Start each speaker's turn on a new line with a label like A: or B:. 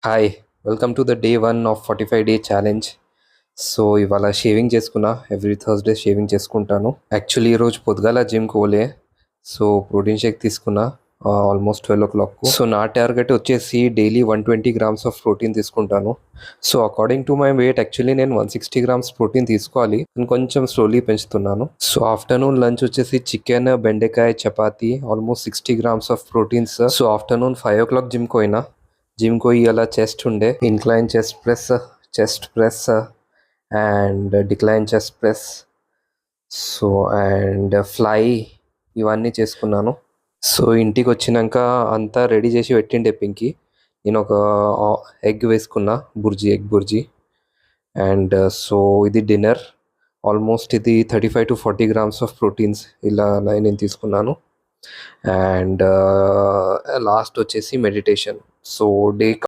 A: Hi! Welcome to the day 1 of 45 day challenge. So, ఇవాళ shaving చేసుకున్నా. Every Thursday shaving చేసుకుంటాను. Actually ఈరోజు పొద్దుగాల జిమ్‌కి పోలే. సో, ప్రోటీన్ షేక్ తీసుకున్నా ఆల్మోస్ట్ 12:00. సో, నా టార్గెట్ వచ్చేసి డైలీ 120 గ్రామ్స్ ఆఫ్ ప్రోటీన్ తీసుకుంటాను. So, according to my weight actually నేను 160 గ్రామ్స్ ప్రోటీన్ తీసుకోవాలి. నేను కొంచెం స్లోలీ పెంచుతున్నాను. సో, ఆఫ్టర్‌నూన్ లంచ్ వచ్చేసి చికెన్, బెండకాయ, chapati almost 60 grams of proteins. So, afternoon 5:00 జిమ్‌కి పోయినా. జిమ్‌కి పోయి ఇయాల చెస్ట్ ఉండే. Incline chest press and decline chest press. So, and fly ఇవన్నీ చేసుకున్నాను. సో, ఇంటికి వచ్చినాక అంతా రెడీ చేసి పెట్టిండే పింకీ. నేను ఒక ఎగ్ వేసుకున్నా, ఎగ్ బుర్జీ. అండ్ సో, ఇది డిన్నర్. ఆల్మోస్ట్ ఇది 35-40 గ్రామ్స్ ఆఫ్ ప్రోటీన్స్ ఇలా నేను తీసుకున్నాను. అండ్ లాస్ట్ వచ్చేసి మెడిటేషన్. So, day